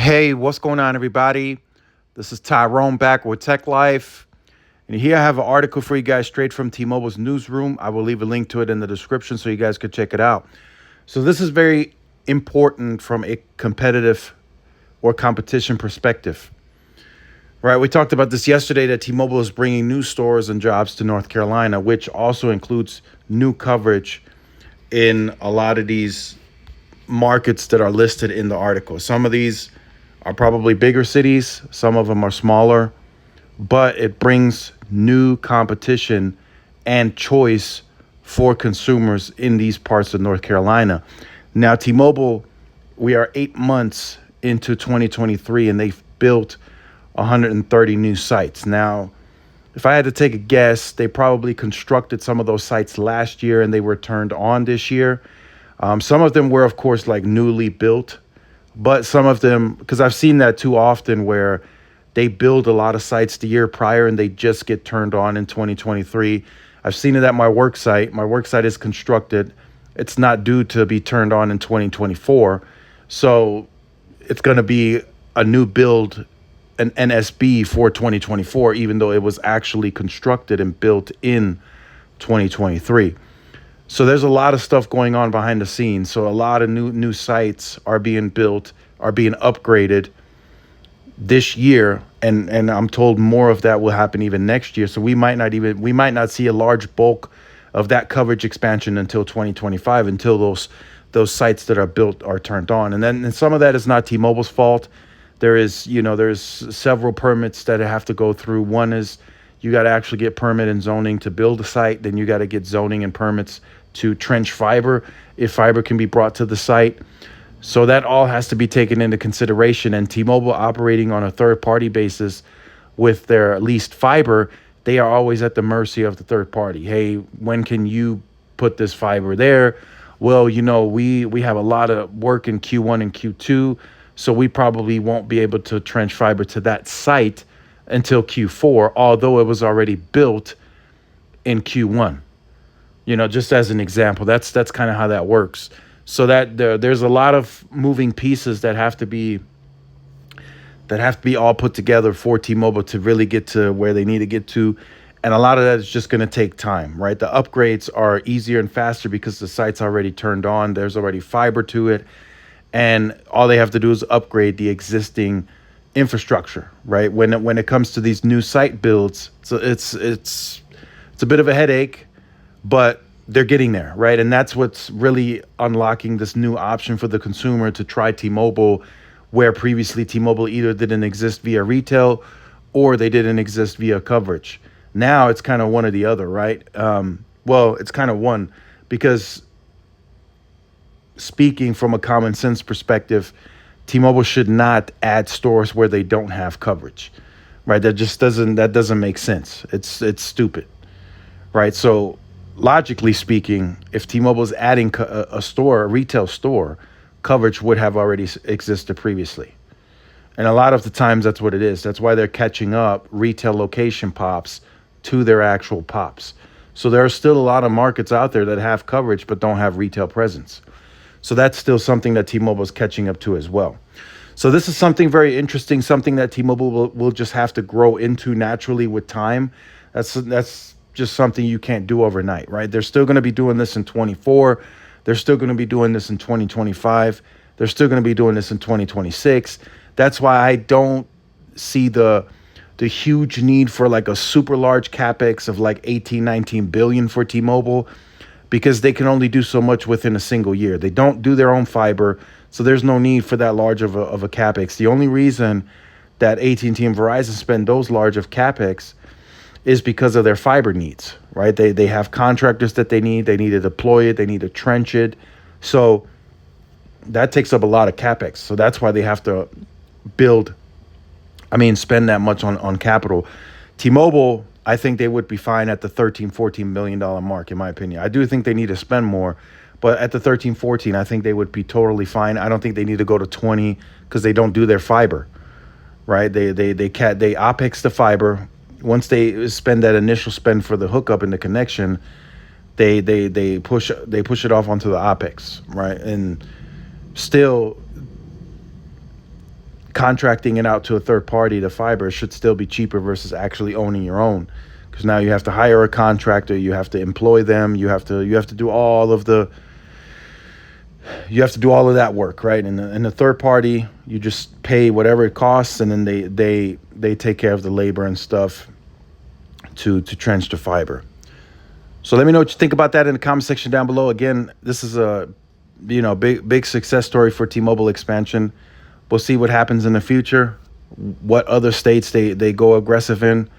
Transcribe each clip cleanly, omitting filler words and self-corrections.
Hey, what's going on, everybody? This is Tyrone back with Tech Life. And here I have an article for you guys straight from T Mobile's newsroom. I will leave a link to it in the description so you guys could check it out. So, this is very important from a competitive or competition perspective, right? We talked about this yesterday that T Mobile is bringing new stores and jobs to North Carolina, which also includes new coverage in a lot of these markets that are listed in the article. Some of these are probably bigger cities, some of them are smaller, but it brings new competition and choice for consumers in these parts of North Carolina. Now, T Mobile, we are 8 months into 2023 and they've built 130 new sites. Now, if I had to take a guess, they probably constructed some of those sites last year and they were turned on this year. Some of them were, of course, like newly built, but some of them, because I've seen that too often where they build a lot of sites the year prior and they just get turned on in 2023. I've seen it at my work site. My work site is constructed. It's not due to be turned on in 2024. So it's going to be a new build, an NSB for 2024, even though it was actually constructed and built in 2023. So there's a lot of stuff going on behind the scenes. So a lot of new sites are being built, are being upgraded this year, and I'm told more of that will happen even next year. So we might not see a large bulk of that coverage expansion until 2025, until those sites that are built are turned on. And some of that is not T-Mobile's fault. There's several permits that have to go through. One is you got to actually get permit and zoning to build a site. Then you got to get zoning and permits to trench fiber if fiber can be brought to the site. So that all has to be taken into consideration. And T-Mobile operating on a third-party basis with their leased fiber, they are always at the mercy of the third party. Hey, when can you put this fiber there? Well, we have a lot of work in Q1 and Q2, so we probably won't be able to trench fiber to that site until Q4, although it was already built in Q1. Just as an example, that's kind of how that works. So that there's a lot of moving pieces that have to be all put together for T-Mobile to really get to where they need to get to. And a lot of that is just going to take time, right? The upgrades are easier and faster because the site's already turned on. There's already fiber to it. And all they have to do is upgrade the existing infrastructure, right? When it comes to these new site builds, so it's a bit of a headache, but they're getting there, right? And that's what's really unlocking this new option for the consumer to try T-Mobile, where previously T-Mobile either didn't exist via retail or they didn't exist via coverage. Now it's kind of one or the other, right? Well, it's kind of one, because speaking from a common sense perspective, T-Mobile should not add stores where they don't have coverage, right? That doesn't make sense. It's stupid, right? So logically speaking, if T-Mobile is adding a retail store, coverage would have already existed previously. And a lot of the times that's what it is. That's why they're catching up retail location pops to their actual pops. So there are still a lot of markets out there that have coverage but don't have retail presence. So that's still something that T-Mobile is catching up to as well. So this is something very interesting, something that T-Mobile will just have to grow into naturally with time. That's just something you can't do overnight, right? They're still going to be doing this in 24. They're still going to be doing this in 2025. They're still going to be doing this in 2026. That's why I don't see the huge need for like a super large capex of like 18, 19 billion for T-Mobile, because they can only do so much within a single year. They don't do their own fiber, so there's no need for that large of a capex. The only reason that AT&T and Verizon spend those large of capex is because of their fiber needs, right? They have contractors that they need to deploy it, they need to trench it. So that takes up a lot of capex. So that's why they have to spend that much on capital. T-Mobile, I think they would be fine at the $13-14 million mark, in my opinion. I do think they need to spend more, but at the 13-14, I think they would be totally fine. I don't think they need to go to 20 because they don't do their fiber, right? They OpEx the fiber. Once they spend that initial spend for the hookup and the connection, they push it off onto the OpEx, right? And still, contracting it out to a third party, the fiber should still be cheaper versus actually owning your own, because now you have to hire a contractor, you have to employ them, you have to do all of that work, right? And the third party, you just pay whatever it costs, and then they take care of the labor and stuff to trench the fiber. So let me know what you think about that in the comment section down below. Again, this is a big success story for T-Mobile expansion. We'll see what happens in the future, what other states they go aggressive in.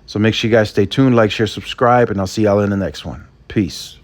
So make sure you guys stay tuned, like, share, subscribe, and I'll see y'all in the next one. Peace.